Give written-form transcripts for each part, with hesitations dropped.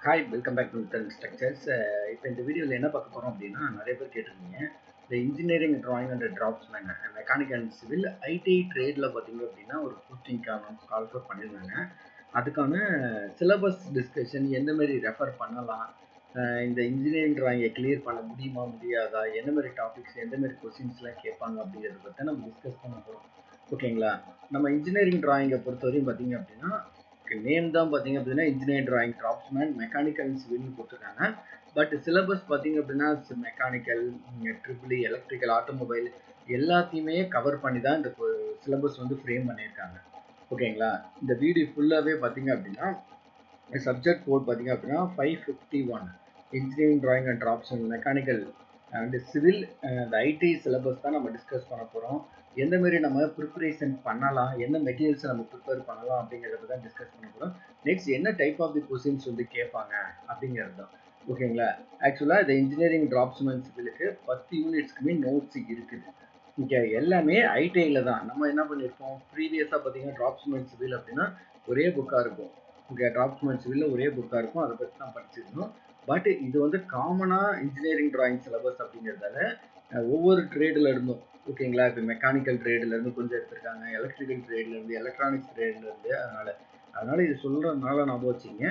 Hi welcome back to method structures. இப்போ இந்த வீடியோவில் என்ன பார்க்க போகிறோம் அப்படின்னா, நிறைய பேர் கேட்டிருந்தீங்க இந்த engineering drawing and draughtsman mechanical and civil IT ட்ரேடில் பார்த்தீங்க அப்படின்னா ஒரு போஸ்டிங்கான கால் ஃபர் பண்ணியிருந்தாங்க. அதுக்கான சிலபஸ் டிஸ்கஷன் எந்த மாதிரி ரெஃபர் பண்ணலாம், இந்த இன்ஜினியரிங் ட்ராயிங்கை கிளியர் பண்ண முடியுமா முடியாதா, எந்த மாதிரி டாபிக்ஸ் எந்த மாதிரி கொஸ்டின்ஸ்லாம் கேட்பாங்க அப்படிங்கிறத பற்றி நம்ம டிஸ்கஸ் பண்ண போகிறோம். ஓகேங்களா? நம்ம இன்ஜினியரிங் ட்ராயிங்கை பொறுத்தவரையும் பார்த்தீங்க அப்படின்னா நேம் தான் பார்த்தீங்க அப்படின்னா இன்ஜினியரிங் டிராயிங் டிராப்ஸ்மேன் மெக்கானிக்கல் சிவில்னு கொடுத்துருக்காங்க. பட் சிலபஸ் பார்த்தீங்க அப்படின்னா மெக்கானிக்கல், ட்ரிபிள் எலக்ட்ரிக்கல், ஆட்டோமொபைல் எல்லாத்தையுமே கவர் பண்ணி தான் இந்த சிலபஸ் வந்து ஃப்ரேம் பண்ணியிருக்காங்க. ஓகேங்களா? இந்த வீடியோ ஃபுல்லாகவே பார்த்தீங்க அப்படின்னா சப்ஜெக்ட் கோட் பார்த்தீங்க அப்படின்னா 551 engineering drawing and draughtsman mechanical and civil அந்த ஐடி சிலபஸ் தான் நம்ம டிஸ்கஸ் பண்ண போகிறோம். எந்த மாதிரி நம்ம ப்ரிப்பரேஷன் பண்ணலாம், என்ன மெட்டீரியல்ஸை நம்ம ப்ரிப்பேர் பண்ணலாம் அப்படிங்கிறத தான் டிஸ்கஸ் பண்ண போகிறோம். நெக்ஸ்ட் என்ன டைப் ஆஃப் தி கொஸ்டின்ஸ் வந்து கேட்பாங்க அப்படிங்கிறது தான். ஓகேங்களா? ஆக்சுவலாக இந்த இன்ஜினியரிங் டிராப்ஸ்மேன் சிவிலுக்கு 10 யூனிட்ஸ்க்குமே நோட்ஸ் இருக்குது. ஓகே, எல்லாமே ஐடிஐயில் தான். நம்ம என்ன பண்ணியிருப்போம் ப்ரீவியஸாக பார்த்தீங்கன்னா டிராப்ஸ்மேன் சிவில் அப்படின்னா ஒரே புக்காக இருக்கும். ஓகே, டிராப்ஸ்மேன் சிவிலில் ஒரே புக்காக இருக்கும், அதை பற்றி தான் படிச்சிருந்தோம். பட் இது வந்து காமனாக இன்ஜினியரிங் டிராயிங் சிலபஸ் அப்படிங்கிறதால ஒவ்வொரு ட்ரேடில் இருந்தும், ஓகேங்களா, இப்போ மெக்கானிக்கல் ட்ரேட்லேருந்து கொஞ்சம் எடுத்திருக்காங்க, எலக்ட்ரிக்கல் ட்ரேட்லேருந்து, எலக்ட்ரானிக்ஸ் ட்ரேட்லேருந்து. அதனால் இது சொல்கிறதுனால ஞாபகம் வச்சுங்க,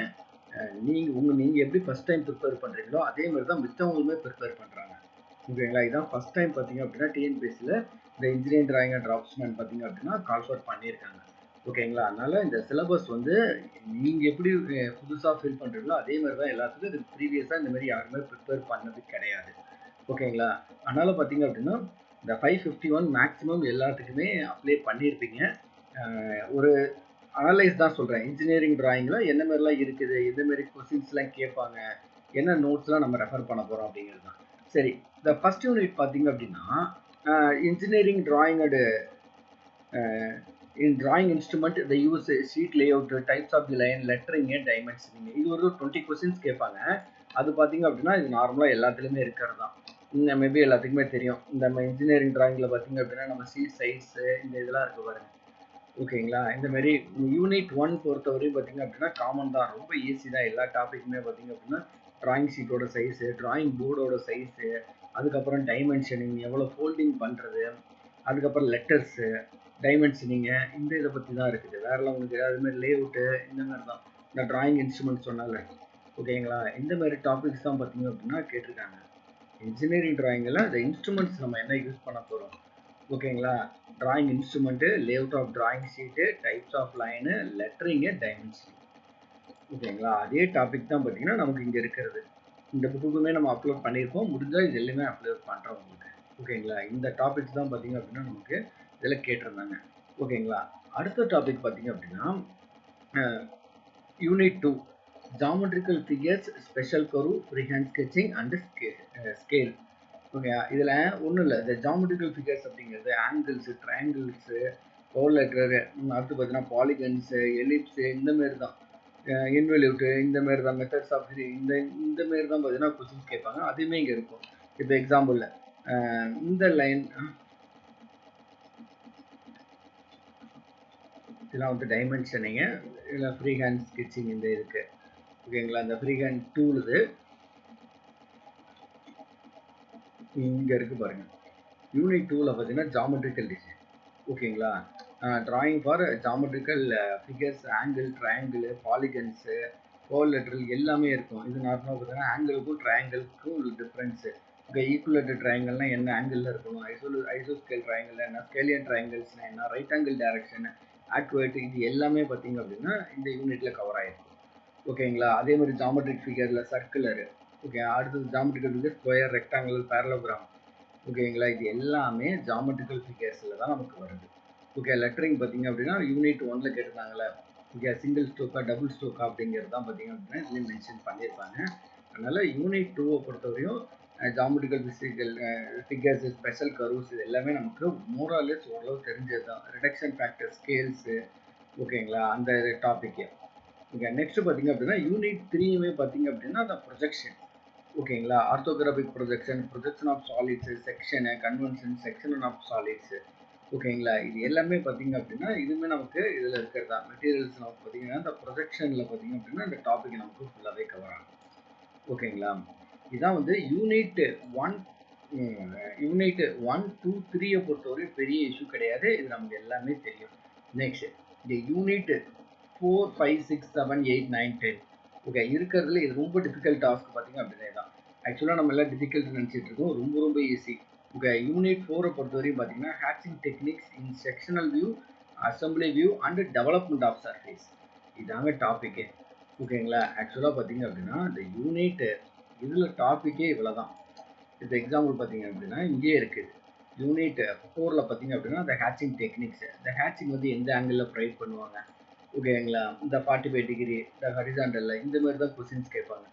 நீங்கள் எப்படி ஃபஸ்ட் டைம் ப்ரிப்பேர் பண்ணுறீங்களோ அதே மாதிரி தான் மித்தவங்களுமே ப்ரிப்பேர் பண்ணுறாங்க. ஓகேங்களா? இதான் ஃபஸ்ட் டைம் பார்த்தீங்க அப்படின்னா டிஎன்பிஎஸ்சியில் இந்த இன்ஜினியரிங் டிராயிங் அண்ட் டிராப்ஸ்மேன் பார்த்தீங்க அப்படின்னா கால் ஃபர் பண்ணியிருக்காங்க. ஓகேங்களா? அதனால் இந்த சிலபஸ் வந்து நீங்கள் எப்படி புதுசாக ஃபீல் பண்ணுறீங்களோ அதே மாதிரி தான் எல்லாத்துக்கும். இது ப்ரீவியஸாக இந்த மாதிரி யாருமே ப்ரிப்பேர் பண்ணது கிடையாது. ஓகேங்களா? அதனால் பார்த்தீங்க அப்படின்னா இந்த 551 மேக்ஸிமம் எல்லாத்துக்குமே அப்ளை பண்ணியிருப்பீங்க. ஒரு அனலைஸ் தான் சொல்கிறேன். இன்ஜினியரிங் டிராயிங்கில் என்ன மாதிரிலாம் இருக்குது, எந்த மாதிரி கொஸ்டின்ஸ்லாம் கேட்பாங்க, என்ன நோட்ஸ்லாம் நம்ம ரெஃபர் பண்ண போகிறோம் அப்படிங்கிறது தான். சரி, இந்த ஃபர்ஸ்ட் யூனிட் பார்த்தீங்க அப்படின்னா engineering drawing and in drawing instrument they use sheet layout, types of the line, lettering, dimensioning. இது ஒரு 20 கொஸ்டின்ஸ் கேட்பாங்க. அது பார்த்தீங்க அப்படின்னா இது நார்மலாக எல்லாத்துலேயுமே இருக்கிறது தான். மேபி எல்லாத்துக்குமே தெரியும். நம்ம இன்ஜினியரிங் டிராயிங்கில் பார்த்தீங்க அப்படின்னா நம்ம சீட் சைஸு இந்த இதெல்லாம் இருக்குது பாருங்க. ஓகேங்களா? இந்த மாதிரி யூனிட் 1 பொறுத்தவரையும் பார்த்தீங்க அப்படின்னா காமன் தான், ரொம்ப ஈஸி தான். எல்லா டாப்பிக்குமே பார்த்தீங்க அப்படின்னா டிராயிங் ஷீட்டோட சைஸு, டிராயிங் போர்டோட சைஸு, அதுக்கப்புறம் டைமென்ஷனிங், எவ்வளோ ஃபோல்டிங் பண்ணுறது, அதுக்கப்புறம் லெட்டர்ஸு, டைமென்ஷனிங்க, இந்த இதை பற்றி தான் இருக்குது. வேறெல்லாம் உங்களுக்கு அதுமாதிரி லேஅவுட்டு இந்த மாதிரி தான். இந்த டிராயிங் இன்ஸ்ட்ருமெண்ட் சொன்னால, ஓகேங்களா, இந்த மாதிரி டாபிக்ஸ் தான் பார்த்தீங்க அப்படின்னா கேட்டிருக்காங்க. இன்ஜினியரிங் டிராயிங்கில் இந்த இன்ஸ்ட்ருமெண்ட்ஸ் நம்ம என்ன யூஸ் பண்ண போகிறோம், ஓகேங்களா, drawing instrument, layout of drawing sheet, types of line, lettering, dimensioning. ஓகேங்களா, அதே டாபிக் தான் பார்த்தீங்கன்னா நமக்கு இங்கே இருக்கிறது. இந்த புக்குமே நம்ம அப்லோட் பண்ணியிருக்கோம். முடிஞ்சால் இது எல்லாமே அப்லோட் பண்ணுறோம் உங்களுக்கு. ஓகேங்களா, இந்த டாபிக்ஸ் தான் பார்த்தீங்க அப்படின்னா நமக்கு இதில் கேட்டிருந்தாங்க. ஓகேங்களா, அடுத்த டாபிக் பார்த்தீங்க அப்படின்னா unit 2 geometrical figures, special curve, freehand sketching and scale. Okay, இதில் ஒன்றும் இல்லை, இந்த ஜாமெட்ரிக்கல் ஃபிகர்ஸ் அப்படிங்கிறது ஆங்கிள்ஸு, ட்ரையாங்கிள்ஸு, கோலெட்டர், அடுத்து பார்த்தீங்கன்னா பாலிகன்ஸு, எலிப்ஸு, இந்த மாரி தான், இன்வெல்யூட்டு, இந்த மாரி தான் மெத்தட்ஸ் ஆஃப் இந்த மாரி தான் பார்த்தீங்கன்னா கொஸ்டின்ஸ் கேட்பாங்க. அதுவுமே இங்கே இருக்கும். இப்போ எக்ஸாம்பிளில் இந்த லைன் இதெல்லாம் வந்து டைமென்ஷனிங்க, இல்லை ஃப்ரீ ஹேண்ட் ஸ்கெட்சிங் இந்த இருக்குது. ஓகேங்களா, இந்த ஃப்ரீ ஹேண்ட் டூல் இது இங்கே இருக்குது பாருங்கள். யூனிட் 2ல் பார்த்தீங்கன்னா ஜாமெட்ரிக்கல் டிசைன். ஓகேங்களா, drawing for geometrical figures, angle, triangle, polygons, quadrilateral எல்லாமே இருக்கும். இது நார்மலாக பார்த்தீங்கன்னா ஆங்கிளுக்கும் ட்ரையாங்கிளுக்கும் ஒரு டிஃப்ரென்ஸு. இப்போ ஈக்குவலேட்டர் ட்ரையாங்கிள்னா என்ன ஆங்கிளில் இருக்கணும், ஐசோஸ்கேல் ட்ரையாங்கிள் என்ன, ஸ்கேலியன் ட்ரையாங்கிள்ஸ்னா என்ன, ரைட் ஆங்கிள் டைரக்ஷன், ஆக்வேட், இது எல்லாமே பார்த்தீங்க அப்படின்னா இந்த யூனிட்டில் கவர் ஆகிருக்கும். ஓகேங்களா, அதே மாதிரி ஜாமெட்ரிக் ஃபிகரில் சர்க்குலரு. ஓகே, அடுத்தது geometrical figure square, rectangle, parallelogram. ஓகேங்களா, இது எல்லாமே ஜாமெட்ரிக்கல் ஃபிகர்ஸில் தான் நமக்கு வருது. ஓகே, லெட்டரிங் பார்த்தீங்க அப்படின்னா யூனிட் 1ல் கேட்டிருந்தாங்களே, ஓகே, சிங்கிள் ஸ்ட்ரோக்கா டபுள் ஸ்ட்ரோக்கா அப்படிங்கிறது தான் பார்த்தீங்க அப்படின்னா இதுலேயும் மென்ஷன் பண்ணியிருப்பாங்க. அதனால் யூனிட் 2வை பொறுத்தவரையும் ஜாமெட்ரிக்கல் ஃபிகர்ஸு, ஸ்பெஷல் கர்வ்ஸ், இது எல்லாமே நமக்கு மோராலெஸ் ஓரளவு தெரிஞ்சது தான். ரிடக்ஷன் ஃபேக்டர், ஸ்கேல்ஸு, ஓகேங்களா, அந்த டாப்பிக்கு. ஓகே, நெக்ஸ்ட் பார்த்தீங்க அப்படின்னா யூனிட் 3யுமே பார்த்தீங்க அப்படின்னா அந்த ப்ரொஜெக்ஷன். ஓகேங்களா, orthographic projection, projection of solids, section, convention, section of solids, ஓகேங்களா? இது எல்லாமே பார்த்தீங்க அப்படின்னா, இதுவுமே நமக்கு இதில இருக்கிறது தான். மெட்டீரியல்ஸ் நமக்கு பார்த்தீங்கன்னா, இந்த ப்ரொஜெக்ஷன்ல பார்த்தீங்க அப்படின்னா, இந்த டாபிக் நமக்கு ஃபுல்லாவே கவர் ஆகும். ஓகேங்களா? இதான் வந்து யூனிட் 1 யூனிட் 1, 2, 3 பொறுத்தவரையும் பெரிய இஷ்யூ கிடையாது. இது நமக்கு எல்லாமே தெரியும். நெக்ஸ்ட் இந்த யூனிட் 4, 5, 6, 7, 8, 9, 10 ஓகே இருக்கிறதுல இது ரொம்ப டிஃபிகல்ட் டாஸ்க் பார்த்தீங்க அப்படின்னா இதான். ஆக்சுவலாக நம்ம எல்லாம் டிஃபிகல்ட் நினச்சிட்டு இருக்கோம். ரொம்ப ரொம்ப ஈஸி. ஓகே யூனிட் 4 பொறுத்தவரையும் பார்த்தீங்கன்னா ஹேட்சிங் techniques in sectional view, assembly view and development of surface. இதாங்க டாபிக்கே. ஓகேங்களா? ஆக்சுவலாக பார்த்தீங்க அப்படின்னா இந்த யூனிட் இதில் டாப்பிக்கே இவ்வளோ தான். இப்போ எக்ஸாம்பிள் பார்த்தீங்க அப்படின்னா இங்கேயே இருக்குது. யூனிட் 4ல் பார்த்தீங்க அப்படின்னா இந்த ஹேட்சிங் டெக்னிக்ஸ். இந்த ஹேட்சிங் வந்து எந்த ஆங்கிளில் ப்ரொவைட் பண்ணுவாங்க? ஓகேங்களா? இந்த 45 டிகிரி, இந்த ஹரிசாண்டலில் இந்த மாதிரி தான் கொஸ்டின்ஸ் கேட்பாங்க.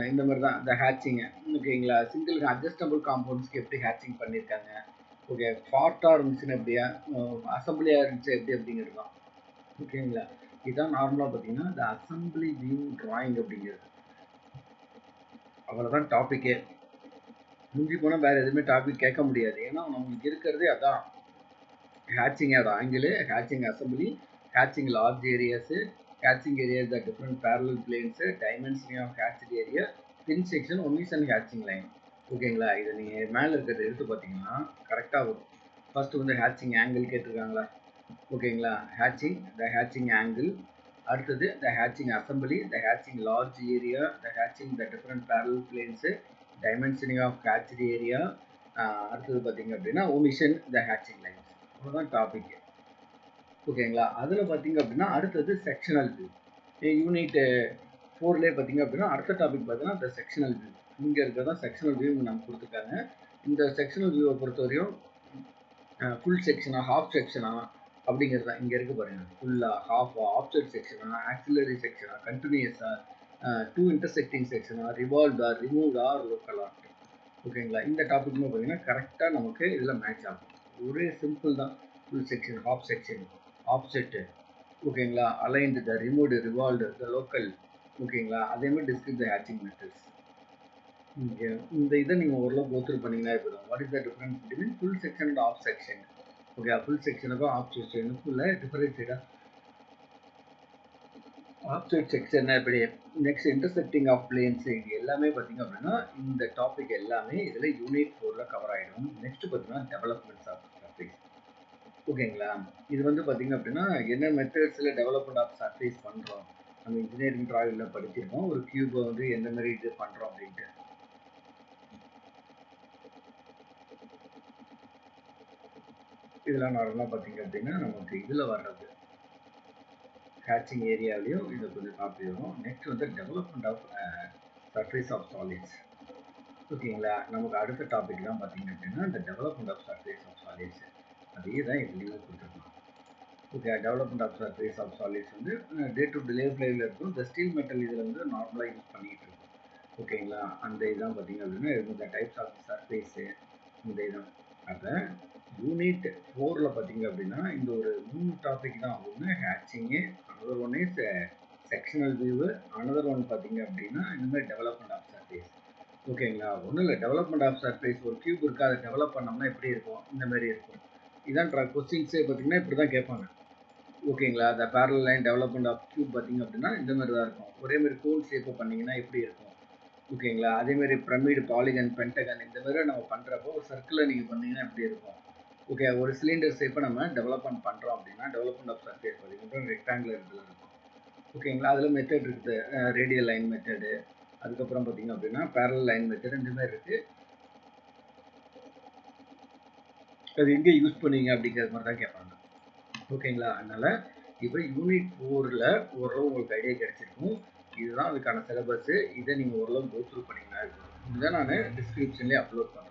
இந்த மாதிரி தான் இந்த ஹேட்சிங்கு ஓகேங்களா? சிங்கிள் அட்ஜஸ்டபிள் காம்பவுண்ட்ஸ்க்கு எப்படி ஹேட்சிங் பண்ணியிருக்காங்க? ஓகே ஃபார்ட்டாக இருந்துச்சுன்னா எப்படியா? அசம்பிளியாக இருந்துச்சு எப்படி அப்படிங்கிறது தான். ஓகேங்களா? இதுதான் நார்மலாக பார்த்தீங்கன்னா இந்த அசம்பிளி வியூ டிராயிங் அப்படிங்கிறது. அவ்வளோதான் டாப்பிக்கே. முடிஞ்சு போனால் வேறு எதுவுமே டாபிக் கேட்க முடியாது. ஏன்னா நம்மளுக்கு இருக்கிறதே அதான். hatching at angle, hatching assembly, hatching large areas, hatching areas at different parallel planes, dimensioning of hatched area, thin section, omission hatching line. ஓகேங்களா? இதை நீங்கள் மேலே இருக்கிறத எடுத்து பார்த்தீங்கன்னா கரெக்டாக வரும். ஃபர்ஸ்ட் வந்து ஹேட்சிங் ஆங்கிள் கேட்டிருக்காங்களா? ஓகேங்களா? ஹேட்சிங் த ஹேட்சிங் ஆங்கிள், அடுத்தது த ஹேட்சிங் அசம்பிளி, த ஹேட்சிங் லார்ஜ் ஏரியா, த ஹேட்சிங் the different parallel planes, dimensioning of hatched area, அடுத்தது பார்த்தீங்க அப்படின்னா ஒமிஷன் த ஹேட்சிங் லைன்ஸ். அவ்வளோதான் டாபிக். ஓகேங்களா? அதில் பார்த்தீங்க அப்படின்னா அடுத்தது செக்ஷனல் வியூ. யூனிட் 4லேயே பார்த்தீங்க அப்படின்னா அடுத்த டாபிக் பார்த்தீங்கன்னா இந்த செக்ஷனல் வியூ. இங்கே இருக்கிறதா செக்ஷனல் வியூ நம்ம கொடுத்துருக்காங்க. இந்த செக்ஷனல் வியூவை பொறுத்தவரையும் ஃபுல் செக்ஷனா, ஹாஃப் செக்ஷனா அப்படிங்கிறது தான் இங்கே இருக்க பாருங்க. ஃபுல்லாக, ஹாஃபா, ஆப்செட் செக்ஷனா, ஆக்சிலரி செக்ஷனா, கண்டினியூஸா, டூ இன்டர்செக்டிங் செக்ஷனா, ரிவால்வ்டா, ரிமூவ்டா, லோக்கலா. ஓகேங்களா? இந்த டாபிக்னு பார்த்தீங்கன்னா கரெக்டாக நமக்கு இதில் மேட்ச் ஆகும். ஒரே சிம்பிள் தான். Full section, half section, offset ஓகேங்களா? Aligned, the removed, revolved, the local ஓகேங்களா? அதே மாதிரி டிஸ்கிரிப் த ஹேட்சிங் மெத்தட்ஸ். இந்த இதை நீங்கள் ஓரளவு கோத்ரூ பண்ணிங்கன்னா போதும். What is the difference between full section and half section? Okay full செக்ஷனுக்கும் ஆஃப் செக்ஷனுக்கும் உள்ள டிஃபரன்ஸ் ஆப்ஜெக்ட் செக்ஷன் எப்படி நெக்ஸ்ட் இன்டர்செக்டிங் ஆஃப் பிளேன்ஸ் இது எல்லாமே பார்த்தீங்க அப்படின்னா இந்த டாபிக் எல்லாமே இதில் யூனிட் 4ல் கவர் ஆகிடும். நெக்ஸ்ட் பார்த்தீங்கன்னா டெவலப்மெண்ட்ஸ் ஆஃப் சர்ஃபேஸ். ஓகேங்களா? இது வந்து பார்த்தீங்க அப்படின்னா என்ன மெத்தட்ஸில் டெவலப்மெண்ட் ஆஃப் சர்ஃபேஸ் பண்ணுறோம். நம்ம இன்ஜினியரிங் டிராயிங்கில் படிச்சிருக்கோம். ஒரு கியூபை வந்து எந்த மாதிரி இது பண்ணுறோம் அப்படின்ட்டு. இதெல்லாம் நார்மலாக பார்த்தீங்க அப்படின்னா நமக்கு இதில் வர்றது ஹேட்சிங் ஏரியாவிலையும் இதை கொஞ்சம் காப்பி வரும். நெக்ஸ்ட் வந்து development of surface of solids. ஓகேங்களா? நமக்கு அடுத்த டாபிக் தான் பார்த்தீங்க அப்படின்னா இந்த development of surface of solids. அதே தான் இதுலேயுமே கொடுத்துருக்கோம். Okay development of surface of solids வந்து டே டு டே லைஃப்ல இருக்கும். இந்த ஸ்டீல் மெட்டல் இதில் வந்து நார்மலாக யூஸ் பண்ணிக்கிட்டு இருக்கோம். ஓகேங்களா? அந்த இதான் பார்த்தீங்க அப்படின்னா இந்த டைப்ஸ் ஆஃப் சர்ஃபேஸு இந்த இதான். அப்போ யூனிட் 4ல் பார்த்தீங்க அப்படின்னா இந்த ஒரு 3 டாபிக் தான். ஒன்று hatching, another one is sectional view, another one பார்த்தீங்க அப்படின்னா இந்த மாதிரி டெவலப்மெண்ட் ஆஃப் சர்ஃபேஸ். ஓகேங்களா? ஒன்றும் இல்லை டெவலப்மெண்ட் ஆஃப் சர்ஃபேஸ் ஒரு கியூப் இருக்குது அதை டெவலப் பண்ணோம்னா எப்படி இருக்கும்? இந்த மாதிரி இருக்கும். இதான் கொஸ்டின்ஸே பார்த்தீங்கன்னா இப்படி தான் கேட்பாங்க. ஓகேங்களா? அந்த parallel line development of cube பார்த்தீங்க அப்படின்னா இந்த மாதிரி தான் இருக்கும். ஒரே மாதிரி கோன் ஷேப்பை பண்ணிங்கன்னா எப்படி இருக்கும்? ஓகேங்களா? அதேமாதிரி பிரமிடு, பாலிகன், பென்டகன் இந்த மாதிரி நம்ம பண்ணுறப்போ ஒரு சர்க்கிளில் நீங்கள் பண்ணீங்கன்னா எப்படி இருக்கும்? ஓகே ஒரு சிலிண்டர் ஷேப்பை நம்ம டெவலப்மெண்ட் பண்ணுறோம் அப்படின்னா டெவலப்மெண்ட் ஆஃப் சர்ஃபேஸ் பார்த்தீங்கன்னா ரெக்டாங்குலர் இதில் இருக்கும். ஓகேங்களா? அதில் மெத்தட் இருக்குது. ரேடியல் லைன் மெத்தடு, அதுக்கப்புறம் பார்த்தீங்க அப்படின்னா பேரலல் லைன் மெத்தட் இந்த மாதிரி இருக்குது. அது எங்கே யூஸ் பண்ணுவீங்க அப்படிங்கிறது மாதிரி தான் கேட்பாங்க. ஓகேங்களா? அதனால் இப்போ யூனிட் 4ல் ஓரளவு உங்களுக்கு ஐடியா கிடைச்சிருக்கும். இதுதான் அதுக்கான சிலபஸ்ஸு. இதை நீங்கள் ஓரளவு கோத்ரூ பண்ணிங்கன்னா இருக்கும். இதுதான் நான் டிஸ்கிரிப்ஷன்லேயே அப்லோட் பண்ணுறேன்.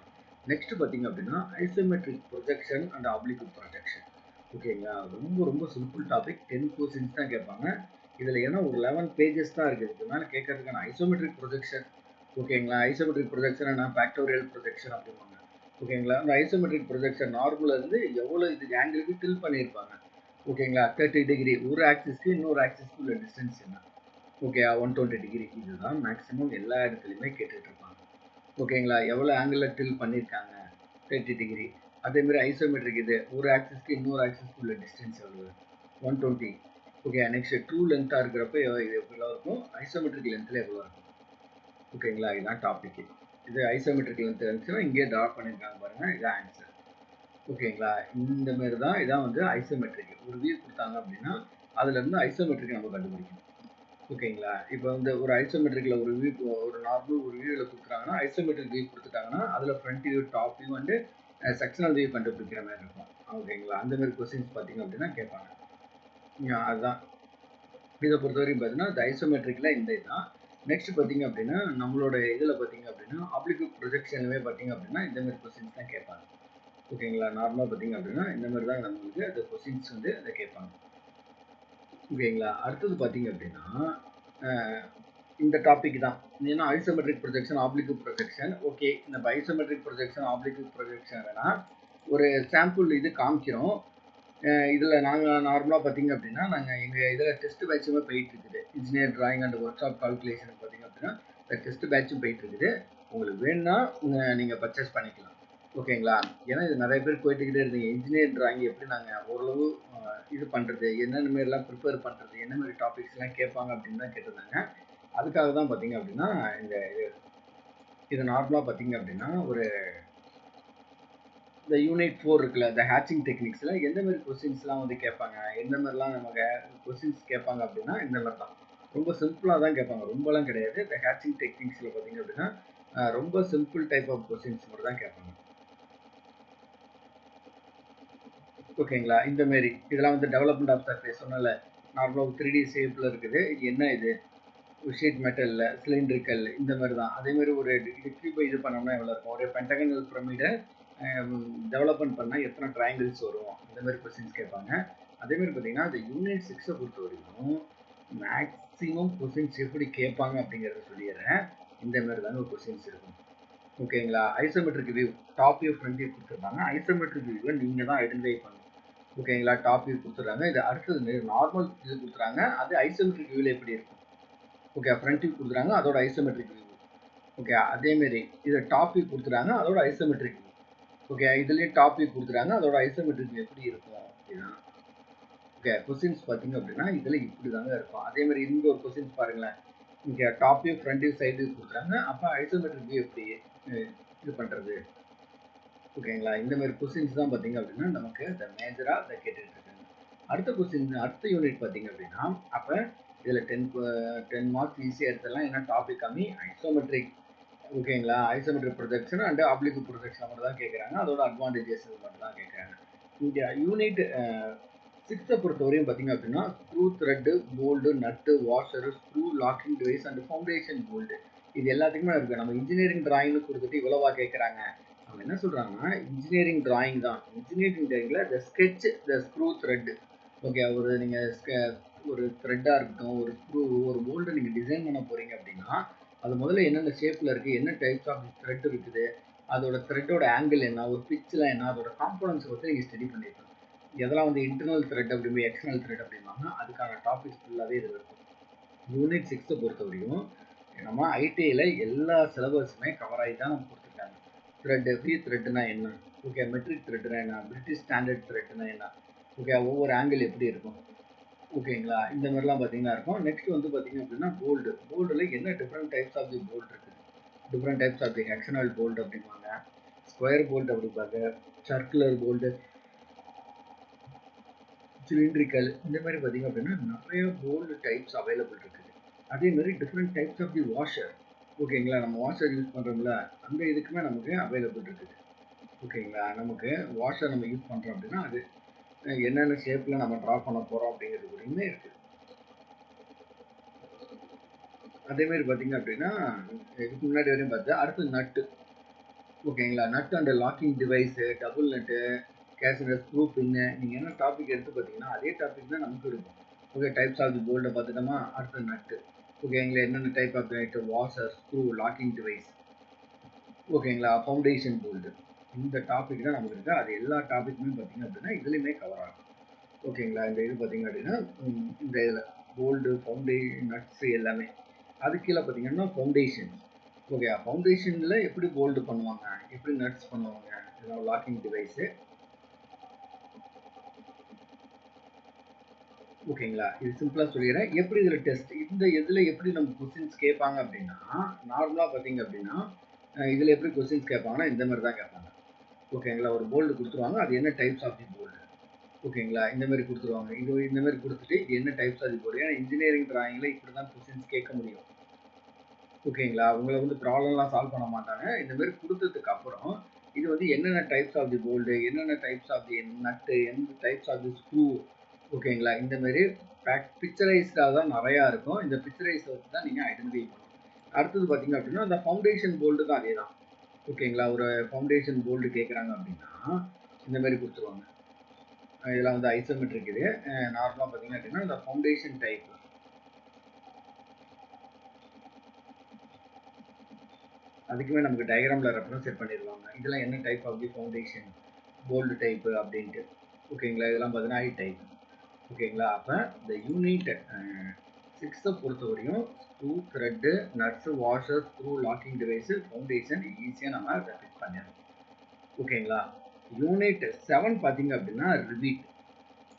நெக்ஸ்ட் பார்த்தீங்க அப்படின்னா isometric projection and oblique projection. ஓகேங்களா? ரொம்ப ரொம்ப சிம்பிள் டாபிக். 10 கொஸ்டின்ஸ் தான் கேட்பாங்க. இதில் ஏன்னா ஒரு 11 பேஜஸ் தான் இருக்குது. இதுக்கு மேலே கேட்கறதுக்கான ஐசோமெட்ரிக் ப்ரொஜெக்ஷன். ஓகேங்களா? ஐசோமெட்ரிக் ப்ரொஜெக்ஷன் என்ன ஃபேக்டோரியல் ப்ரொஜெக்ஷன் அப்படிம்பாங்க. ஓகேங்களா? அந்த ஐசோமெட்ரிக் ப்ரொஜெக்ஷன் நார்மலாக இருந்து எவ்வளோ இதுக்கு ஆங்கிளுக்கு டில் பண்ணியிருப்பாங்க. ஓகேங்களா? 30 டிகிரி ஒரு ஆக்சிஸ்க்கு இன்னொரு ஆக்சிஸ்க்கு உள்ள டிஸ்டன்ஸ் என்ன? Okay 120 degree. இதுதான் மேக்ஸிமம் எல்லா இடத்துலையுமே கேட்டுட்டு இருப்பாங்க. ஓகேங்களா? எவ்வளோ ஆங்கிளில் டில் பண்ணியிருக்காங்க? 30 டிகிரி. அதே மாதிரி ஐசோமெட்ரிக் இது ஒரு ஆக்சிஸ்க்கு இன்னொரு ஆக்சிஸ்க்கு உள்ள டிஸ்டன்ஸ் எவ்வளவு 120. ஓகே, நெக்ஸ்ட் ட்ரூ லென்த்தாக இருக்கிறப்ப இது எவ்வளோ இருக்கும், ஐசோமெட்ரிக் லென்த்தில் எவ்வளோ இருக்கும். ஓகேங்களா, இதுதான் டாபிக். இது ஐசோமெட்ரிக் லென்த் இருந்துச்சுன்னா இங்கே ட்ரா பண்ணியிருக்காங்க பாருங்க, இதுதான் ஆன்சர். ஓகேங்களா, இந்த மாதிரி தான் இதான் வந்து ஐசோமெட்ரிக். ஒரு வியூ கொடுத்தாங்க அப்படின்னா அதுலேருந்து ஐசோமெட்ரிக் நம்ம கண்டுபிடிக்கணும். ஓகேங்களா, இப்போ வந்து ஒரு ஐசோமெட்ரிக்கில் ஒரு வியூ, ஒரு நார்மல் ஒரு வியூவில் கொடுக்குறாங்கன்னா ஐசோமெட்ரிக் வியூ கொடுத்துட்டாங்கன்னா அதில் ஃப்ரண்ட் வியூ டாப் வியூ வந்து செக்ஷனல் வியூ கண்டுபிடிக்கிற மாதிரி இருக்கும். ஓகேங்களா, அந்த மாதிரி கொஸ்டின்ஸ் பார்த்தீங்க அப்படின்னா கேட்பாங்க. அதுதான் இதை பொறுத்தவரைக்கும் பார்த்தீங்கன்னா இந்த ஐசோமெட்ரிக்கில் இந்த இதுதான். நெக்ஸ்ட் பார்த்தீங்க அப்படின்னா நம்மளோட இதில் பார்த்தீங்க அப்படின்னா ஆப்ளிக் ப்ரொஜெக்ஷனுமே பார்த்தீங்க அப்படின்னா இந்த மாதிரி கொஸ்டின்ஸ் தான் கேட்பாங்க. ஓகேங்களா, நார்மலாக பார்த்தீங்க அப்படின்னா இந்த மாதிரி தான் நம்மளுக்கு அந்த கொஸ்டின்ஸ் வந்து அதை கேட்பாங்க. ஓகேங்களா, அடுத்தது பார்த்தீங்க அப்படின்னா இந்த டாபிக் தான். ஏன்னா isometric projection oblique projection. Okay, இந்த ஐசோமெட்ரிக் ப்ரொஜெக்ஷன் ஆப்ளிக் ப்ரொஜெக்ஷன் வேணால் ஒரு சாம்பிள் இது காமிக்கிறோம். இதில் நாங்கள் நார்மலாக பார்த்தீங்க அப்படின்னா நாங்கள் எங்கள் இதில் டெஸ்ட் பேட்சுமே போயிட்டு இருக்குது. Engineer drawing and workshop calculation பார்த்தீங்க அப்படின்னா இந்த டெஸ்ட் பேட்சும் போயிட்டு இருக்குது. உங்களுக்கு வேணும்னா நீங்கள் பர்ச்சேஸ் பண்ணிக்கலாம். ஓகேங்களா, ஏன்னா இது நிறைய பேர் போயிட்டுக்கிட்டே இருந்தீங்க இன்ஜினியர் டிராயிங் எப்படி நாங்கள் ஓரளவு இது பண்ணுறது, என்னென்ன மாரிலாம் ப்ரிப்பேர் பண்ணுறது, என்ன மாதிரி டாபிக்ஸ்லாம் கேட்பாங்க அப்படின்னு தான் கேட்டிருந்தாங்க. அதுக்காக தான் பார்த்தீங்க அப்படின்னா இந்த இது நார்மலாக பார்த்தீங்க அப்படின்னா ஒரு இந்த யூனிட் 4 இருக்குல்ல, இந்த ஹேட்சிங் டெக்னிக்ஸில் எந்த மாதிரி கொஸ்டின்ஸ்லாம் வந்து கேட்பாங்க, எந்த மாதிரிலாம் நமக்கு கொஸ்டின்ஸ் கேட்பாங்க அப்படின்னா இந்த மாதிரி தான். ரொம்ப சிம்பிளாக தான் கேட்பாங்க, ரொம்பலாம் கிடையாது. இந்த ஹேட்சிங் டெக்னிக்ஸில் பார்த்தீங்க அப்படின்னா ரொம்ப சிம்பிள் டைப் ஆஃப் கொஸ்டின்ஸ் மட்டும் தான் கேட்பாங்க. ஓகேங்களா, இந்த மாரி இதெல்லாம் வந்து டெவலப்மெண்ட் ஆஃப் சர்ஃபேஸ் சொன்னல, நார்மலாக 3D ஷேப்பில் இருக்குது. இது என்ன இது ஷீட் மெட்டலில் சிலிண்ட்ரிக்கல் இந்த மாதிரி தான். அதேமாதிரி ஒரு கியூபை இது பண்ணோம்னா எவ்வளோ இருக்கும், ஒரு பென்டகனல் பிரமிடை டெவலப்மெண்ட் பண்ணால் எத்தனை ட்ரையாங்கிள்ஸ் வரும், இந்த மாதிரி கொஸ்டின்ஸ் கேட்பாங்க. அதேமாதிரி பார்த்தீங்கன்னா இந்த யூனிட் 6 பொறுத்த வரைக்கும் மேக்ஸிமம் கொஸ்டின்ஸ் எப்படி கேட்பாங்க அப்படிங்கிறத சொல்லிடுறேன். இந்த மாதிரி தாங்க கொஸ்டின்ஸ் இருக்கும். ஓகேங்களா, isometric view top view front view கொடுத்துருப்பாங்க. ஐசோமெட்ரிக் வியூவை நீங்கள் தான் ஐடென்டிஃபை பண்ணணும். ஓகேங்களா, டாப் வியூ கொடுத்துட்றாங்க. இது அடுத்தது நார்மல் இது கொடுத்துறாங்க. அது ஐசோமெட்ரிக் வியூவில் எப்படி இருக்கும். ஓகே, ஃப்ரண்ட் வியூ கொடுத்துறாங்க, அதோட ஐசோமெட்ரிக் வியூ. ஓகே, அதேமாரி இதை டாப் வியூ கொடுத்துறாங்க, அதோட ஐசோமெட்ரிக் வியூ. ஓகே, இதுலேயே டாப் வியூ கொடுத்துறாங்க, அதோட ஐசோமெட்ரிக் வியூ எப்படி இருக்கும் அப்படின்னா. ஓகே, கொஸ்டின்ஸ் பார்த்தீங்க அப்படின்னா இதில் இப்படி தாங்க இருக்கும். அதேமாதிரி இந்த ஒரு கொஸ்டின்ஸ் பாருங்களேன். இங்கே top view front view side view கொடுத்துறாங்க, அப்போ ஐசோமெட்ரிக் வியூ எப்படி இது பண்ணுறது. ஓகேங்களா, இந்த மாதிரி கொஸ்டின்ஸ் தான் பார்த்தீங்க அப்படின்னா நமக்கு இந்த மேஜராக இதை கேட்டுட்டு இருக்காங்க. அடுத்த கொஸ்டின் அடுத்த யூனிட் பார்த்தீங்க அப்படின்னா அப்போ இதில் 10 மார்க்ஸ் ஈஸியாக எடுத்துடலாம். ஏன்னா டாபிக் கம்மி, ஐசோமெட்ரிக். ஓகேங்களா, isometric projection and oblique projection மட்டும் தான் கேட்குறாங்க, அதோட அட்வான்டேஜஸ் மட்டும் தான் கேட்குறாங்க. இங்கே யூனிட் 6 பொறுத்தவரையும் பார்த்தீங்க அப்படின்னா screw thread, bolt, nut, washer, screw, locking device and foundation bolt இது எல்லாத்துக்குமே இருக்குது. நம்ம இன்ஜினியரிங் டிராயிங்னு கொடுத்துட்டு இவ்வளவா கேட்குறாங்க. அவங்க என்ன சொல்கிறாங்கன்னா இன்ஜினியரிங் டிராயிங் தான். இன்ஜினியரிங் டிராயிங்கில் த ஸ்கெட்ச், த ஸ்க்ரூ த்ரெட். ஓகே, ஒரு நீங்கள் ஒரு த்ரெட்டாக இருக்கட்டும், ஒரு ஸ்க்ரூ, ஒரு போல்டு நீங்கள் டிசைன் பண்ண போகிறீங்க அப்படின்னா அது முதல்ல என்னென்ன ஷேப்பில் இருக்குது, என்ன டைப்ஸ் ஆஃப் த்ரெட் இருக்குது, அதோட த்ரெட்டோட ஆங்கிள் என்ன, ஒரு பிச்சில் என்ன, அதோட காம்போனன்ட்ஸ் பற்றி நீங்கள் ஸ்டடி பண்ணியிருக்கணும். எதெல்லாம் வந்து இன்டர்னல் த்ரெட் அப்படிம்பா, எக்ஸ்டர்னல் த்ரெட் அப்படிம்பாங்க, அதுக்கான டாபிக்ஸ் ஃபுல்லாகவே இதில் இருக்கும். யூனிட் 6 பொறுத்த வரைக்கும் நம்ம ஐடிஐயில் எல்லா சிலபஸுமே கவர் ஆகி தான் நம்ம கொடுத்துருக்காங்க. த்ரெட், ஃப்ரீ த்ரெட்னா என்ன, ஓகே, மெட்ரிக் த்ரெட்னா என்ன, பிரிட்டிஷ் ஸ்டாண்டர்ட் த்ரெட்னா என்ன, ஓகே, ஒவ்வொரு ஆங்கிள் எப்படி இருக்கும். ஓகேங்களா, இந்த மாதிரிலாம் பார்த்தீங்கன்னா இருக்கும். நெக்ஸ்ட் வந்து பார்த்தீங்க அப்படின்னா போல்டில் என்ன different types of the bolt இருக்குது. Different types of the hexagonal bolt அப்படிம்பாங்க, ஸ்கொயர் போல்ட் அப்படிம்பாங்க, சர்க்குலர் போல்டு, சிலிண்ட்ரிக்கல். இந்த மாதிரி பார்த்தீங்க அப்படின்னா நிறைய போல்டு டைப்ஸ் அவைலபிள் இருக்குது. அதே மாதிரி different types of the washer. ஓகேங்களா, நம்ம வாஷர் யூஸ் பண்ணுறோம்ல, அந்த இதுக்குமே நமக்கு அவைலபிள் இருக்குது. ஓகேங்களா, நமக்கு வாஷர் நம்ம யூஸ் பண்ணுறோம் அப்படின்னா அது என்னென்ன ஷேப்பில் நம்ம ட்ரா பண்ண போகிறோம் அப்படிங்கிறது கூடயுமே இருக்குது. அதேமாரி பார்த்தீங்க அப்படின்னா இதுக்கு முன்னாடி வரையும் பார்த்து அடுத்து நட்டு. ஓகேங்களா, nut and locking device, double nut, கேஷனர், ஸ்க்ரூ பின்னு, நீங்கள் என்ன டாபிக் எடுத்து பார்த்தீங்கன்னா அதே டாபிக் தான் நமக்கு இருக்கும். ஓகே, டைப்ஸ் ஆஃப் தி போல்டை பார்த்துட்டோமா, அடுத்து நட்டு. ஓகேங்களா, என்னென்ன டைப் ஆஃப் நட்டு, வாஷர், ஸ்க்ரூ, லாக்கிங் டிவைஸ். ஓகேங்களா, ஃபவுண்டேஷன் போல்டு. இந்த டாபிக் தான் நமக்கு இருக்குது. அது எல்லா டாப்பிக்குமே பார்த்தீங்க அப்படின்னா இதுலேயுமே கவர் ஆகும். ஓகேங்களா, இந்த இது பார்த்தீங்க அப்படின்னா இந்த இதில் போல்டு, நட்ஸு எல்லாமே. அது கீழே பார்த்தீங்கன்னா ஃபவுண்டேஷன். ஓகே, ஃபவுண்டேஷனில் எப்படி போல்டு பண்ணுவாங்க, எப்படி நட்ஸ் பண்ணுவாங்க, இதுதான் லாக்கிங் டிவைஸு. ஓகேங்களா, இது சிம்பிளா சொல்லிடுறேன். எப்படி இதுல டெஸ்ட் இந்த இதுல எப்படி நம்ம கொஸ்டின்ஸ் கேட்பாங்க அப்படின்னா, நார்மலா பார்த்தீங்க அப்படின்னா இதுல எப்படி கொஸ்டின்ஸ் கேட்பாங்கன்னா இந்த மாதிரி தான் கேட்பாங்க. ஓகேங்களா, ஒரு போல்டு கொடுத்துருவாங்க, அது என்ன டைப்ஸ் ஆஃப் தி போல்டு. ஓகேங்களா, இந்த மாதிரி கொடுத்துருவாங்க, இது இந்த மாதிரி கொடுத்துட்டு இது என்ன டைப்ஸ் ஆஃப் தி போல்டு. ஏன்னா இன்ஜினியரிங் டிராயிங்ல இப்படி தான் கொஸ்டின்ஸ் கேட்க முடியும். ஓகேங்களா, உங்களை வந்து ப்ராப்ளம்லாம் சால்வ் பண்ண மாட்டாங்க. இந்த மாதிரி கொடுத்ததுக்கு அப்புறம் இது வந்து என்னென்ன டைப்ஸ் ஆஃப் தி போல்டு, என்னென்ன டைப்ஸ் ஆஃப் தி நட்டு, எந்த டைப்ஸ் ஆஃப் தி ஸ்க்ரூ. ஓகேங்களா, இந்த மாதிரி பிக்சரைஸ்டாக தான் நிறையா இருக்கும். இந்த பிக்சரைஸ் வச்சு தான் நீங்கள் ஐடென்டிஃபை பண்ணணும். அடுத்தது பார்த்தீங்க அப்படின்னா அந்த ஃபவுண்டேஷன் போல்டு தான் அதே தான். ஓகேங்களா, ஒரு ஃபவுண்டேஷன் போல்டு கேட்குறாங்க அப்படின்னா இந்த மாதிரி கொடுத்துருவாங்க. இதெல்லாம் வந்து ஐசோமெட்ரிக். இது நார்மலாக பார்த்தீங்க அப்படின்னா இந்த ஃபவுண்டேஷன் டைப். அதுக்குமே நமக்கு டயக்ராமில் ரெஃபரன்ஸ் செட் பண்ணிடுவாங்க. இதெல்லாம் என்ன type of the foundation bolt type அப்படின்ட்டு. ஓகேங்களா, இதெல்லாம் பார்த்தீங்கன்னா ஐ டைப். ஓகேங்களா, அப்போ இந்த யூனிட் 6 பொறுத்தவரையும் screw, thread, nuts, washer, screw, locking device, foundation ஈஸியாக நம்ம அதை ஃபிட் பண்ணிடலாம். ஓகேங்களா, யூனிட் 7 பார்த்தீங்க அப்படின்னா rivet.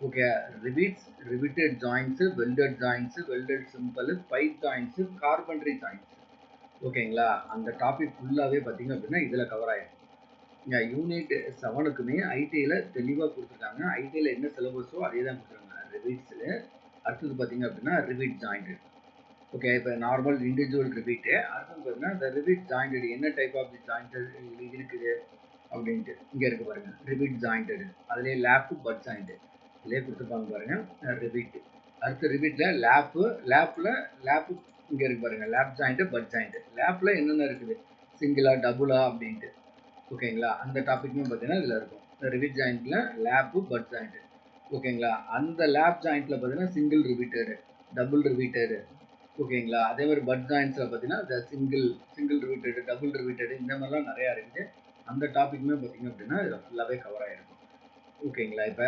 Okay, rivets, riveted joints, welded joints, welded simple, pipe joints, carpentry joints. ஓகேங்களா, அந்த டாபிக் ஃபுல்லாகவே பார்த்தீங்க அப்படின்னா இதில் கவர் ஆகிடும். யூனிட் 7க்குமே ஐடியில் தெளிவாக கொடுத்துருக்காங்க. ஐடியில் என்ன சிலபஸோ அதே தான் கொடுத்துருக்காங்க ரிவீட்ஸில். அடுத்தது பார்த்தீங்க அப்படின்னா ரிவீட் ஜாயிண்ட். ஓகே, இப்போ நார்மல் இண்டிவிஜுவல் ரிவீட்டு. அடுத்தது பார்த்தீங்கன்னா இந்த ரிவீட் ஜாயிண்டட் என்ன டைப் ஆஃப் தி ஜாயிண்டட் இருக்குது அப்படின்ட்டு இங்கே இருக்குது பாருங்கள். ரிவீட் ஜாயிண்டட், அதுலேயே லேப்பு, பட் ஜாயிண்ட்டு இதுலேயே கொடுத்துருப்பாங்க பாருங்கள் ரிவீட். அடுத்து ரிவீட்டில் லேப்பு இங்கே இருக்கு பாருங்கள், லேப் ஜாயிண்ட்டு, பட் ஜாயிண்ட்டு. லேப்பில் என்னென்ன இருக்குது, சிங்கிளா, டபுளா அப்படின்ட்டு. ஓகேங்களா, அந்த டாபிக்மே பார்த்தீங்கன்னா இதில் இருக்கும். ரிவீட் ஜாயிண்ட்டில் லேப்பு, பட் ஜாயிண்ட்டு. ஓகேங்களா, அந்த லேப் ஜாயிண்ட்டில் பார்த்தீங்கன்னா சிங்கிள் ரிவீட்டடு, டபுள் ரிவீட்டடு. ஓகேங்களா, அதே மாதிரி பட் ஜாயிண்ட்ஸில் பார்த்தீங்கன்னா இந்த சிங்கிள் ரிவீட்டடு, டபுள் ரிவீட்டடு இந்த மாதிரிலாம் நிறையா இருக்குது. அந்த டாபிக்மே பார்த்தீங்க அப்படின்னா இதில் ஃபுல்லாகவே கவர் ஆகிருக்கும். ஓகேங்களா, இப்போ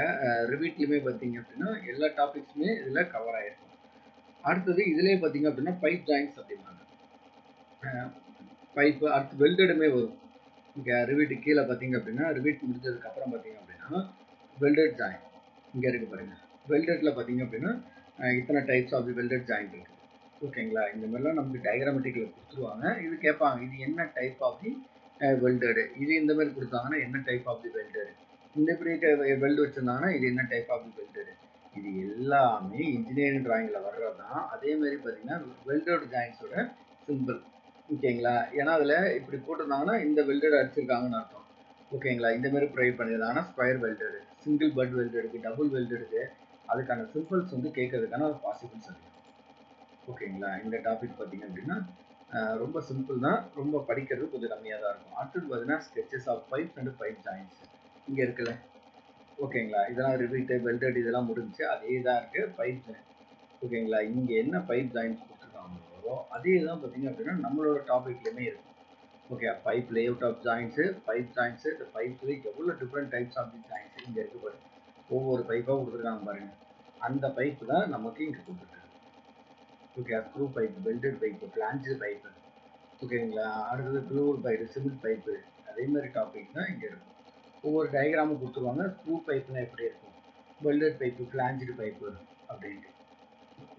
ரிவீட்லையுமே பார்த்தீங்க அப்படின்னா எல்லா டாபிக்ஸுமே இதில் கவர் ஆகிருக்கும். அடுத்தது இதுலேயே பார்த்தீங்க அப்படின்னா பைப் ஜாயிண்ட்ஸ் அப்படிம்பாங்க. பைப்பு அடுத்து வெல்டடுமே வரும். இங்கே ரிவீட்டு கீழே பார்த்தீங்க அப்படின்னா ரிவீட் முடிஞ்சதுக்கப்புறம் பார்த்தீங்க அப்படின்னா வெல்டட் ஜாயிண்ட் இங்கே இருக்குது பாருங்கள். வெல்டடில் பார்த்தீங்க அப்படின்னா இத்தனை types of the welded joint இருக்குது. ஓகேங்களா, இந்த மாதிரிலாம் நமக்கு டயக்ராமெட்டிக்கில் கொடுத்துருவாங்க. இது கேட்பாங்க, இது என்ன டைப் ஆஃப் தி வெல்டடு. இது இந்த மாதிரி கொடுத்தாங்கன்னா என்ன டைப் ஆஃப் தி வெல்டடு. இந்த இப்படி வெல்டு வச்சுருந்தாங்கன்னா இது என்ன டைப் ஆஃப் தி வெல்டடு. இது எல்லாமே இன்ஜினியரிங் டிராயிங்கில் வர்றது தான். அதே மாதிரி பார்த்தீங்கன்னா வெல்டட் ஜாயிண்ட்ஸோட சிம்பிள். ஓகேங்களா, ஏன்னா அதில் இப்படி போட்டிருந்தாங்கன்னா இந்த வெல்டட் அடிச்சிருக்காங்கன்னு அர்த்தம். ஓகேங்களா, இந்த மாதிரி ப்ரொவைட் பண்ணியிருந்தாங்கன்னா ஸ்கொயர் வெல்டடு, சிங்கிள் பட் வெல்டடுக்கு, டபுள் வெல்டடுக்கு அதுக்கான சிம்பிள்ஸ் வந்து கேட்கறதுக்கான பாசிபிள்ஸ் அதிகம். ஓகேங்களா, இந்த டாபிக் பார்த்தீங்க அப்படின்னா ரொம்ப சிம்பிள் தான், ரொம்ப படிக்கிறது கொஞ்சம் கம்மியாக தான் இருக்கும். அடுத்தது பார்த்தீங்கன்னா sketches of pipes and pipe joints இங்கே இருக்குல்ல. ஓகேங்களா, இதெல்லாம் ரிவீட்டு, வெல்டட் இதெல்லாம் முடிஞ்சு அதே தான் இருக்குது பைப் ஜாயிண்ட். ஓகேங்களா, இங்கே என்ன பைப் ஜாயின்ட்ஸ் கொடுத்துருக்காங்களோ அதே தான் பார்த்தீங்க அப்படின்னா நம்மளோட டாபிக்லையுமே இருக்கும். Okay, pipe layout of joints, pipe joints, இந்த பைப்ஸில் எவ்வளோ different types of the joints இங்கே இருக்குது பாருங்க. ஒவ்வொரு பைப்பாக கொடுத்துருக்காங்க பாருங்கள். அந்த பைப்பு தான் நமக்கு இங்கே கொடுத்துருக்காங்க. Okay, screw pipe, welded pipe, flange pipe. ஓகேங்களா, அடுத்தது ப்ளூர் பைப்பு, சிமெண்ட் பைப்பு, அதே மாதிரி டாபிக் தான் இங்கே இருக்கும். ஒவ்வொரு டயக்ராமும் கொடுத்துருவாங்க. ஸ்க்ரூ பைப்புனா எப்படி இருக்கும், வெல்டட் பைப்பு, பிளான்ஜு பைப்பு அப்படின்ட்டு.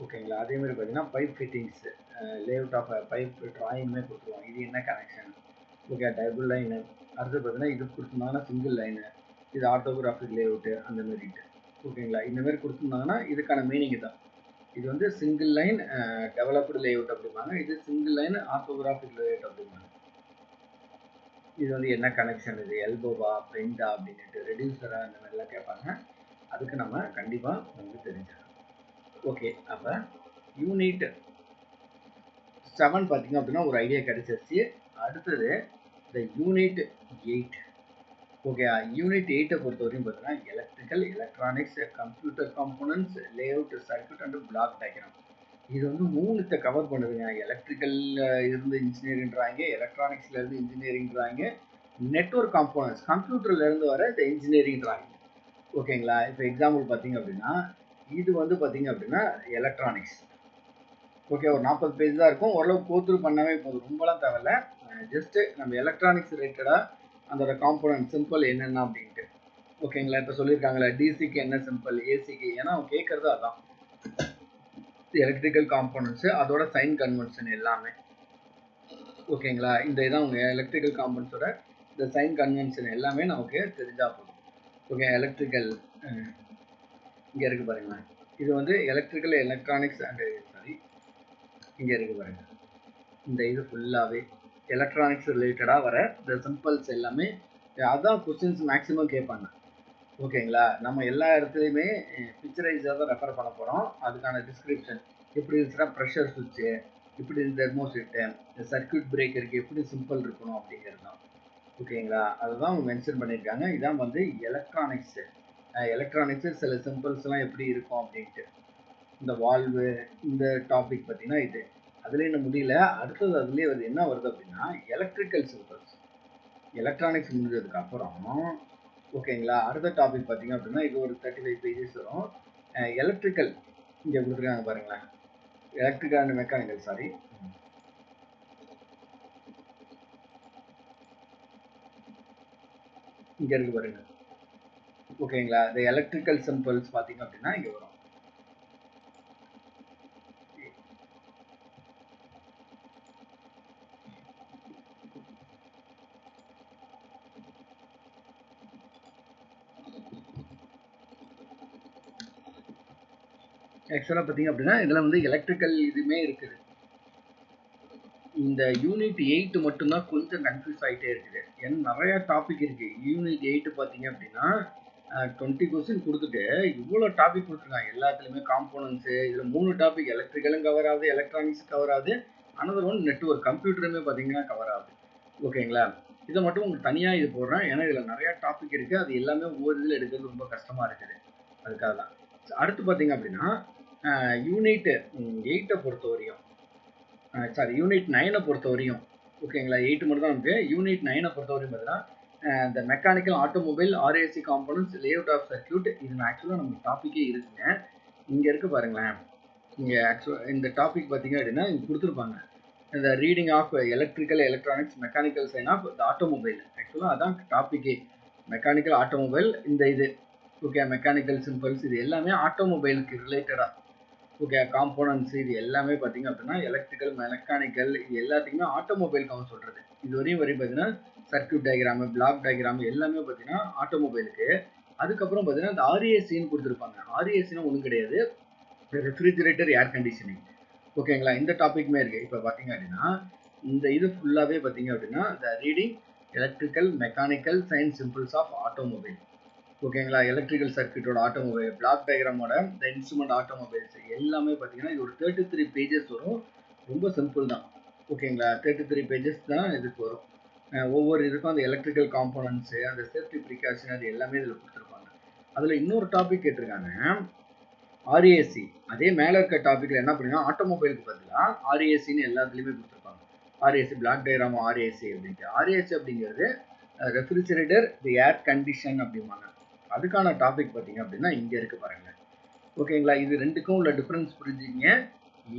ஓகேங்களா, அதே மாதிரி பார்த்தீங்கன்னா pipe fittings, layout of pipe ட்ராயிங்குமே கொடுத்துருவாங்க. இது என்ன கனெக்ஷன். Okay, double line. அடுத்து பார்த்தீங்கன்னா இது கொடுத்துருந்தாங்கன்னா சிங்கிள் லைனு, இது ஆர்த்தோகிராஃபிக் லேஅவுட்டு அந்த மாதிரிட்டு. ஓகேங்களா, இந்த மாதிரி கொடுத்துருந்தாங்கன்னா இதுக்கான மீனிங் தான். இது வந்து சிங்கிள் லைன் டெவலப்டு லேஅவுட் அப்படிம்பாங்க, இது சிங்கிள் லைன் ஆர்த்தோகிராஃபிக் லேஅவுட் அப்படிம்பாங்க. இது வந்து என்ன கனெக்ஷன், இது எல்போவா, பெண்டா அப்படின்ட்டு, ரெடியூசரா இந்த மாதிரிலாம் கேட்பாங்க. அதுக்கு நம்ம கண்டிப்பாக வந்து தெரிஞ்சுக்கணும். ஓகே, அப்போ யூனிட் 7 பார்த்தீங்க அப்படின்னா ஒரு ஐடியா கிடைச்சிருச்சு. அடுத்தது இந்த யூனிட் 8. ஓகே, யூனிட் 8 பொறுத்தவரையும் பார்த்தீங்கன்னா electrical, electronics, computer components, layout, circuit and block diagram. இது வந்து 3 கவர் பண்ணுதுங்க. எலக்ட்ரிக்கல்ல இருந்து இன்ஜினியரிங் டிராயிங், எலக்ட்ரானிக்ஸ்ல இருந்து இன்ஜினியரிங் டிராயிங், நெட்வொர்க் காம்போனன்ட்ஸ் கம்ப்யூட்டர்ல இருந்து வர இந்த இன்ஜினியரிங் டிராயிங். ஓகேங்களா, இப்போ எக்ஸாம்பிள் பார்த்தீங்க அப்படின்னா இது வந்து பார்த்தீங்க அப்படின்னா எலக்ட்ரானிக்ஸ். ஓகே, ஒரு 40 பேஜ் தான் இருக்கும். ஓரளவு கோத்ரூ பண்ணாவே போதும், ரொம்பலாம் தேவையில்ல. ஜஸ்ட் நம்ம எலக்ட்ரானிக்ஸ் ரிலேட்டடாக அதோட காம்போனன்ட் சிம்பிள் என்னென்ன அப்படின்ட்டு. ஓகேங்களா, இப்போ சொல்லியிருக்காங்களா டிசிக்கு என்ன சிம்பிள், ஏசிக்கு, ஏன்னா அவங்க கேட்கறது அதான் எலக்ட்ரிக்கல் காம்போனன்ட்ஸு அதோட சைன் கன்வென்ஷன் எல்லாமே. ஓகேங்களா, இந்த இதான் உங்க எலக்ட்ரிக்கல் காம்போனன்ட்ஸோட இந்த சைன் கன்வென்ஷன் எல்லாமே நமக்கு தெரிஞ்சா போதும். ஓகே, எலக்ட்ரிக்கல் இங்கே இருக்கு பாருங்களேன், இது வந்து எலக்ட்ரிக்கல் எலக்ட்ரானிக்ஸ் அண்ட் சாரி இங்கே இருக்கு பாருங்க, இந்த இது ஃபுல்லாகவே எலக்ட்ரானிக்ஸ் ரிலேட்டடாக வர இந்த சிம்பிள்ஸ் எல்லாமே அதான் கொஸ்டின்ஸ் மேக்ஸிமம் கேட்பாங்க. ஓகேங்களா, நம்ம எல்லா இடத்துலையுமே பிக்சரைஸாக தான் ரெஃபர் பண்ண போகிறோம். அதுக்கான டிஸ்கிரிப்ஷன் எப்படி இருந்துச்சுன்னா ப்ரெஷர் சுவிட்சு, இப்படி இந்த தெர்மோஸ்டேட்டு, இந்த சர்க்யூட் பிரேக்கருக்கு எப்படி சிம்பிள் இருக்கணும் அப்படிங்கிறது தான். ஓகேங்களா, அதுதான் அவங்க மென்ஷன் பண்ணியிருக்காங்க. இதான் வந்து எலக்ட்ரானிக்ஸு. எலக்ட்ரானிக்ஸு சில சிம்பிள்ஸ்லாம் எப்படி இருக்கும் அப்படின்ட்டு. இந்த வால்வு இந்த டாபிக் பார்த்தீங்கன்னா இது அதுலேயே இன்னும் முடியல. அடுத்தது அதுலேயே வந்து என்ன வருது அப்படின்னா எலக்ட்ரிக்கல் சிம்பிள்ஸ். எலக்ட்ரானிக்ஸ் முடிஞ்சதுக்கு அப்புறம் ஓகேங்களா, அடுத்த டாபிக் பார்த்தீங்க அப்படின்னா இது ஒரு 35 பேஜஸ் வரும். எலக்ட்ரிக்கல் இங்கே கொடுத்துருக்காங்க பாருங்களேன், எலக்ட்ரிக்கல் அண்ட் மெக்கானிக்கல், சாரி இங்கே இருக்கு பாருங்க. ஓகேங்களா, இந்த எலக்ட்ரிக்கல் சிம்பிள்ஸ் பார்த்தீங்க அப்படின்னா இங்கே வரும். ஆக்சுவலாக பார்த்தீங்க அப்படின்னா இதில் வந்து எலக்ட்ரிக்கல் இதுவுமே இருக்குது. இந்த யூனிட் 8 மட்டும்தான் கொஞ்சம் கன்ஃபியூஸ் ஆகிட்டே இருக்குது. ஏன்னா நிறையா டாபிக் இருக்குது. யூனிட் 8 பார்த்தீங்க அப்படின்னா 20 கொஸ்டின் கொடுத்துட்டு இவ்வளோ டாபிக் கொடுத்துருக்காங்க. எல்லாத்துலேயுமே காம்போனன்ட்ஸு, இதில் 3 டாபிக் எலக்ட்ரிக்கலும் கவர் ஆகுது, எலக்ட்ரானிக்ஸ் கவர் ஆகுது, அனதர் ஒன் நெட்வொர்க் கம்ப்யூட்டருமே பார்த்தீங்கன்னா கவர் ஆகுது. ஓகேங்களா, இதை மட்டும் உங்களுக்கு தனியாக இது போடுறேன். ஏன்னா இதில் நிறையா டாபிக் இருக்குது. அது எல்லாமே ஒவ்வொரு இதில் எடுக்கிறது ரொம்ப கஷ்டமாக இருக்குது. அதுக்காக தான். அடுத்து பார்த்தீங்க அப்படின்னா யூனிட் 8 பொறுத்த வரையும், சாரி யூனிட் 9 பொறுத்த வரையும், ஓகேங்களா, 8 மட்டும் தான் நமக்கு. யூனிட் 9 பொறுத்த வரையும் பார்த்தீங்கன்னா இந்த mechanical automobile RAC components layout of circuit, இது ஆக்சுவலாக நம்ம டாப்பிக்கே இருக்குங்க. இங்கே இருக்கு பாருங்களேன், இங்கே ஆக்சுவலாக இந்த டாபிக் பார்த்தீங்க அப்படின்னா இங்கே கொடுத்துருப்பாங்க இந்த reading of electrical electronics mechanical sign of the automobile. ஆக்சுவலாக அதான் டாப்பிக்கே, மெக்கானிக்கல் ஆட்டோமொபைல். இந்த இது ஓகே, மெக்கானிக்கல் சிம்பிள்ஸ் இது எல்லாமே ஆட்டோமொபைலுக்கு ரிலேட்டடாக. ஓகே, காம்போனன்ட்ஸ் இது எல்லாமே பார்த்தீங்க அப்படின்னா எலக்ட்ரிக்கல் மெக்கானிக்கல் இது எல்லாத்துக்குமே ஆட்டோமொபைலுக்கு அவன் சொல்கிறது. இது வரையும் பார்த்தீங்கன்னா சர்க்யூட் டயக்ராமு, பிளாக் டயக்ராமு எல்லாமே பார்த்தீங்கன்னா ஆட்டோமொபைலுக்கு. அதுக்கப்புறம் பார்த்தீங்கன்னா இந்த ஆர்ஏசின்னு கொடுத்துருப்பாங்க. ஆர்ஏசின்னா ஒன்றும் கிடையாது, ரெஃப்ரிஜிரேட்டர் ஏர் கண்டிஷனிங். ஓகேங்களா, இந்த டாபிக்மே இருக்குது. இப்போ பார்த்தீங்க அப்படின்னா இந்த இது ஃபுல்லாகவே பார்த்தீங்க அப்படின்னா the reading electrical mechanical science symbols of automobile. ஓகேங்களா, எலக்ட்ரிக்கல் சர்க்யூட்டோட ஆட்டோமொபைல், பிளாக் டயக்ராமோட இந்த இன்ஸ்ட்ருமெண்ட் ஆட்டோமொபைல்ஸ் எல்லாமே பார்த்தீங்கன்னா இது ஒரு 33 பேஜஸ் வரும். ரொம்ப சிம்பிள் தான். ஓகேங்களா, 33 பேஜஸ் தான் இதுக்கு வரும். ஒவ்வொரு இதுக்கும் அந்த எலக்ட்ரிக்கல் காம்போனன்ட்ஸு, அந்த சேஃப்டி ப்ரிகாஷன் அது எல்லாமே இதில் கொடுத்துருப்பாங்க. அதில் இன்னொரு டாபிக் கேட்டிருக்காங்க, ஆர்ஏசி. அதே மேலே இருக்க டாப்பிக்கில் என்ன பண்ணுன்னா ஆட்டோமொபைலுக்கு பதிலாக ஆர்ஏசின்னு எல்லாத்துலேயுமே கொடுத்துருப்பாங்க. ஆர்ஏசி பிளாக் டயக்ராம் ஆர்ஏசி அப்படின்ட்டு. ஆர்ஏசி அப்படிங்கிறது ரெஃப்ரிஜரேட்டர் தி ஏர் கண்டிஷன் அப்படிம்பாங்க. அதுக்கான டாபிக் பார்த்தீங்க அப்படின்னா இங்கே இருக்கு பாருங்க. ஓகேங்களா, இது ரெண்டுக்கும் உள்ள டிஃப்ரென்ஸ் புரிஞ்சுக்கிங்க.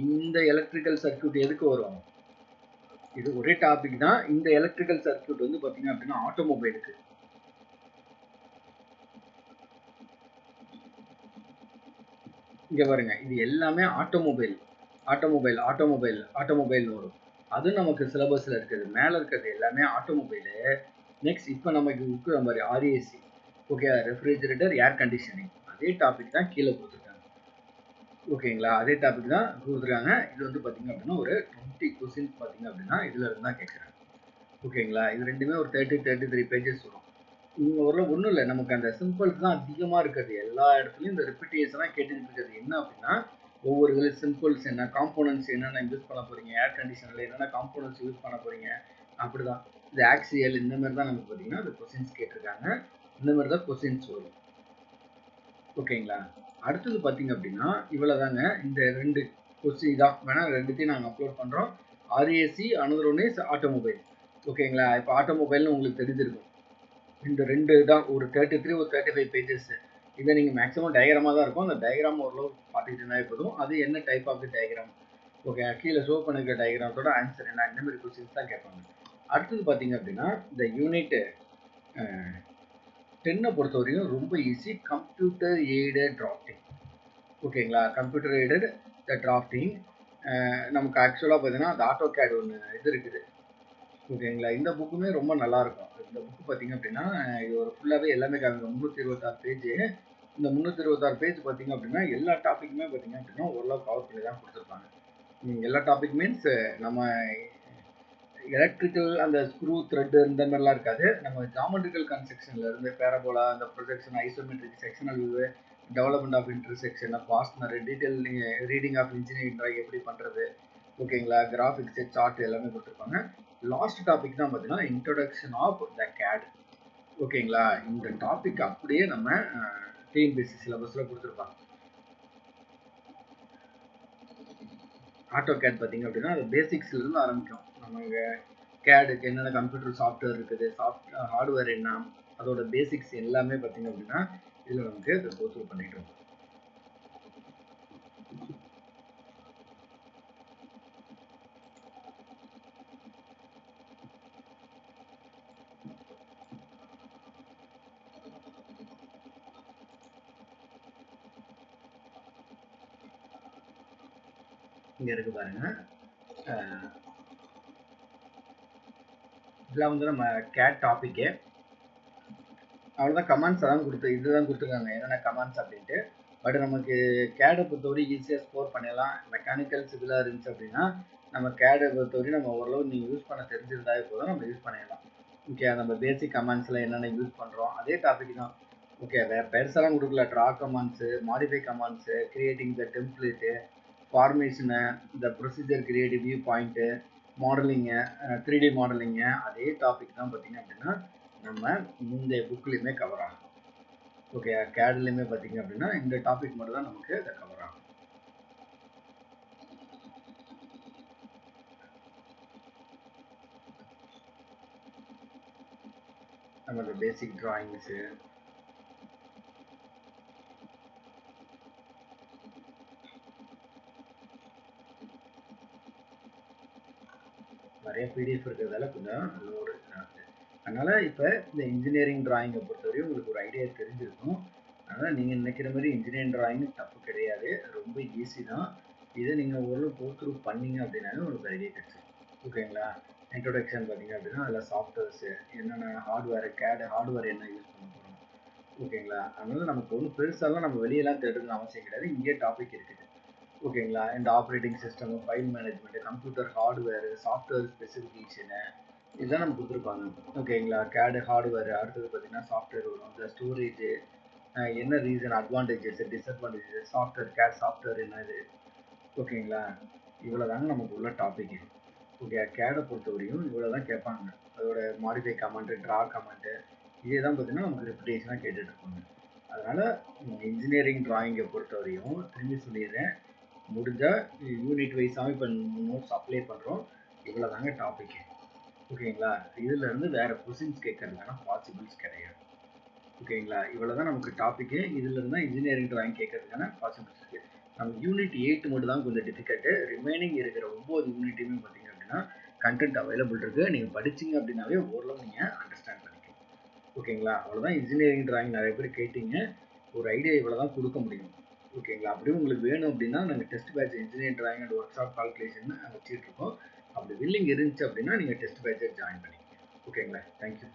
இந்த எலக்ட்ரிக்கல் சர்க்யூட் எதுக்கு வரும், இது ஒரே டாபிக் தான். இந்த எலக்ட்ரிக்கல் சர்க்யூட் வந்து பார்த்தீங்க அப்படின்னா ஆட்டோமொபைலுக்கு. இங்கே பாருங்க, இது எல்லாமே ஆட்டோமொபைல் ஆட்டோமொபைல் ஆட்டோமொபைல் ஆட்டோமொபைல்னு வரும். அது நமக்கு சிலபஸில் இருக்குது. மேலே இருக்கிறது எல்லாமே ஆட்டோமொபைலு. நெக்ஸ்ட் இப்போ நமக்கு இருக்கிற மாதிரி RAC, okay, refrigerator air conditioning, அதே டாபிக் தான் கீழே கொடுத்துருக்காங்க. ஓகேங்களா, அதே டாபிக் தான் கொடுத்துருக்காங்க. இது வந்து பார்த்தீங்க அப்படின்னா ஒரு 20 கொஸ்டின்ஸ் பார்த்தீங்க அப்படின்னா இதில் இருந்து தான் கேட்குறாங்க. ஓகேங்களா, இது ரெண்டுமே ஒரு 33 பேஜஸ் வரும். இங்கே ஒரு ஒன்றும் இல்லை, நமக்கு அந்த சிம்பிள்ஸ் தான் அதிகமாக இருக்குது. எல்லா இடத்துலையும் இந்த ரிப்பீட்டேஷனாக கேட்டுக்கிட்டு இருக்கிறது என்ன அப்படின்னா ஒவ்வொரு இதில் சிம்பிள்ஸ் என்ன, காம்போனன்ட்ஸ் என்னென்ன யூஸ் பண்ண போகிறீங்க, ஏர் கண்டிஷனில் என்னென்ன காம்போனன்ட்ஸ் யூஸ் பண்ண போகிறீங்க, அப்படி தான். இது ஆக்சியல் இந்த மாதிரி தான் நமக்கு பார்த்தீங்கன்னா இந்த கொஸ்டின்ஸ் கேட்டிருக்காங்க. இந்த மாதிரி தான் கொஸ்டின்ஸ் வரும். ஓகேங்களா, அடுத்தது பார்த்தீங்க அப்படின்னா இவ்வளோ தாங்க. இந்த 2 கொஸ்டின் தான் வேணால் ரெண்டுத்தையும் நாங்கள் அப்லோட் பண்ணுறோம். RAC another one is automobile. ஓகேங்களா, இப்போ ஆட்டோமொபைல்னு உங்களுக்கு தெரிஞ்சிருக்கும். இந்த 2 தான் ஒரு 33 ஒரு 35 பேஜஸ். இதை நீங்கள் மேக்ஸிமம் டயக்ராமாக தான் இருக்கும். அந்த டயக்ராம் ஓரளவு பார்த்துக்கிட்டு இருந்தாலே போதும். அது என்ன டைப் ஆஃப் டயக்ராம், ஓகே, கீழே ஷோ பண்ணிருக்க டயக்ராமோட ஆன்சர் என்ன, இந்த மாதிரி கொஸ்டின்ஸ் தான் கேட்பாங்க. அடுத்தது பார்த்தீங்க அப்படின்னா இந்த யூனிட் 10 பொறுத்தவரையும் ரொம்ப ஈஸி. Computer aided drafting. ஓகேங்களா, கம்ப்யூட்டர் எய்டட் டிராஃப்டிங். நமக்கு ஆக்சுவலாக பார்த்தீங்கன்னா அந்த ஆட்டோ கேட் ஒன்று இது இருக்குது. ஓகேங்களா, இந்த புக்குமே ரொம்ப நல்லாயிருக்கும். இந்த புக்கு பார்த்தீங்க அப்படின்னா இது ஒரு ஃபுல்லாகவே எல்லாமே 326 பேஜ். இந்த 326 பேஜ் பார்த்தீங்க அப்படின்னா எல்லா டாப்பிக்குமே பார்த்தீங்க அப்படின்னா ஓரளவு கவர் பண்ணி தான் கொடுத்துருப்பாங்க. எல்லா டாபிக் மீன்ஸ் நம்ம எலக்ட்ரிக்கல் அந்த ஸ்க்ரூ த்ரெட் இந்த மாதிரிலாம் இருக்காது. நம்ம ஜாமெட்ரிக்கல் கன்ஸ்ட்ரக்ஷன்ல இருந்து பேரபோலா, அந்த projection, isometric, sectional view, development of intersection, fastener, detail reading of engineering drawing எப்படி பண்ணுறது, ஓகேங்களா, கிராஃபிக்ஸ், சார்ட் எல்லாமே கொடுத்துருப்பாங்க. லாஸ்ட் டாபிக் தான் பார்த்தீங்கன்னா இன்ட்ரோடக்ஷன் ஆஃப் த கேட். ஓகேங்களா, இந்த டாபிக் அப்படியே நம்ம டிஎன்பிஎஸ்சி சிலபஸில் கொடுத்துருப்பாங்க. ஆட்டோ கேட் பார்த்தீங்க அப்படின்னா அது பேசிக்ஸ்லேருந்து ஆரம்பிக்கும். நம்ம கேடுக்கு என்னென்ன கம்ப்யூட்டர் சாஃப்ட்வேர் இருக்குது, ஹார்ட்வேர் என்ன, அதோட பேசிக்ஸ் எல்லாமே பார்த்தீங்க அப்படின்னா இதில் நமக்கு இதை கோத்ரூ பண்ணிட்டு இருக்கோம். இங்கே இருக்கு பாருங்க. இதெல்லாம் வந்து நம்ம கேட் டாப்பிக்கு. அவ்வளோதான், கமெண்ட்ஸ் அதான் இதுதான் கொடுத்துருக்காங்க என்னென்ன கமெண்ட்ஸ் அப்படின்ட்டு. பட் நமக்கு கேடை பொறுத்தவரை ஈஸியாக ஸ்கோர் பண்ணிடலாம். மெக்கானிக்கல் சிவிலாக இருந்துச்சு அப்படின்னா நம்ம கேடை பொறுத்தவரை நம்ம ஓரளவு நீங்கள் யூஸ் பண்ண தெரிஞ்சிருந்தாலே போதும், நம்ம யூஸ் பண்ணிடலாம். ஓகே, நம்ம பேசிக் கமெண்ட்ஸில் என்னென்ன யூஸ் பண்ணுறோம் அதே டாபிக் தான். ஓகே, வேறு பெருசெல்லாம் கொடுக்கல. Draw commands, modify commands, creating the template, formation, இந்த procedure creative view point, modelling, 3D modelling, அதே டாபிக் தான் பார்த்தீங்க அப்படின்னா நம்ம இந்த புக்லேயுமே கவர் ஆகும். ஓகே, கேட்லேயுமே பார்த்தீங்க அப்படின்னா இந்த டாபிக் மட்டும் தான் நமக்கு அதை கவர் ஆகும். நமக்கு பேசிக் டிராயிங்ஸு, நிறைய பிடிஎஃப் இருக்கிறதால கொஞ்சம் லோடு ஆகுது. அதனால் இப்போ இந்த இன்ஜினியரிங் டிராயிங்கை பொறுத்தவரையும் உங்களுக்கு ஒரு ஐடியா தெரிஞ்சிருக்கும். அதனால் நீங்கள் நினைக்கிற மாதிரி இன்ஜினியரிங் டிராயிங் தப்பு கிடையாது, ரொம்ப ஈஸி தான். இதை நீங்கள் ஓரளவு கோத்ரூ பண்ணீங்க அப்படின்னாலும் உங்களுக்கு ஐடியா கிடைச்சிடும். ஓகேங்களா, இன்ட்ரோடக்ஷன் பார்த்தீங்க அப்படின்னா அதில் சாஃப்ட்வேர்ஸு என்னென்ன, ஹார்ட்வேர், கேடு ஹார்ட்வேர் என்ன யூஸ் பண்ண போகிறோம். ஓகேங்களா, அதனால் நமக்கு ஒன்றும் பெருசாலாம் நம்ம வெளியெல்லாம் தேடுறதுன்னு அவசியம் கிடையாது, இங்கே டாபிக் இருக்குது. ஓகேங்களா, இந்த operating system, file management, computer hardware, software specification இதுதான் நம்ம கொடுத்துருப்பாங்க. ஓகேங்களா, கேடு ஹார்ட்வேர், அடுத்தது பார்த்தீங்கன்னா சாஃப்ட்வேர் வரும், இந்த ஸ்டோரேஜு, என்ன reason, advantages, disadvantages, software, CAD software என்னது. ஓகேங்களா, இவ்வளோ தாங்க நமக்கு உள்ள டாபிக். ஓகே, கேடை பொறுத்தவரையும் இவ்வளோ தான் கேட்பாங்க. அதோட மாடிஃபை கமெண்ட்டு, ட்ரா கமெண்ட்டு, இதே தான் பார்த்தீங்கன்னா நமக்கு ரெப்புடேஷனாக கேட்டுட்டு இருப்பாங்க. அதனால் இன்ஜினியரிங் டிராயிங்கை பொறுத்தவரையும் திரும்பி சொல்லிடுறேன், முடிஞ்சால் யூனிட் வைஸாக இப்போ நோட்ஸ் அப்ளை பண்ணுறோம். இவ்வளோ தாங்க டாபிக். ஓகேங்களா, இதிலேருந்து வேறு கொஸ்டின்ஸ் கேட்கறதுக்கான பாசிபிள்ஸ் கிடையாது. ஓகேங்களா, இவ்வளோ தான் நமக்கு டாப்பிக்கு. இதிலேருந்து தான் இன்ஜினியரிங் டிராயிங் கேட்கறதுக்கான பாசிபிள்ஸ் இருக்குது. நம்ம யூனிட் 8 மட்டும் தான் கொஞ்சம் டிஃபிகல்ட்டு. ரிமைனிங் இருக்கிற 9 யூனிட்டுமே பார்த்தீங்க அப்படின்னா கண்டென்ட் அவைலபிள் இருக்குது. நீங்கள் படிச்சிங்க அப்படின்னாவே ஓரளவு நீங்கள் அண்டர்ஸ்டாண்ட் பண்ணிக்கலாம். ஓகேங்களா, அவ்வளோதான். இன்ஜினியரிங் டிராயிங் நிறைய பேர் கேட்டீங்க, ஒரு ஐடியா இவ்வளோ தான் கொடுக்க முடியும். ஓகேங்களா, அப்படியே உங்களுக்கு வேணும் அப்படின்னா நாங்கள் test batch engineering drawing and workshop calculation வச்சுட்டு இருக்கோம். அப்படி வில்லிங் இருந்துச்சு அப்படின்னா நீங்கள் டெஸ்ட் பேட்சை ஜாயின் பண்ணிக்கங்க. ஓகேங்களா, தேங்க்யூ.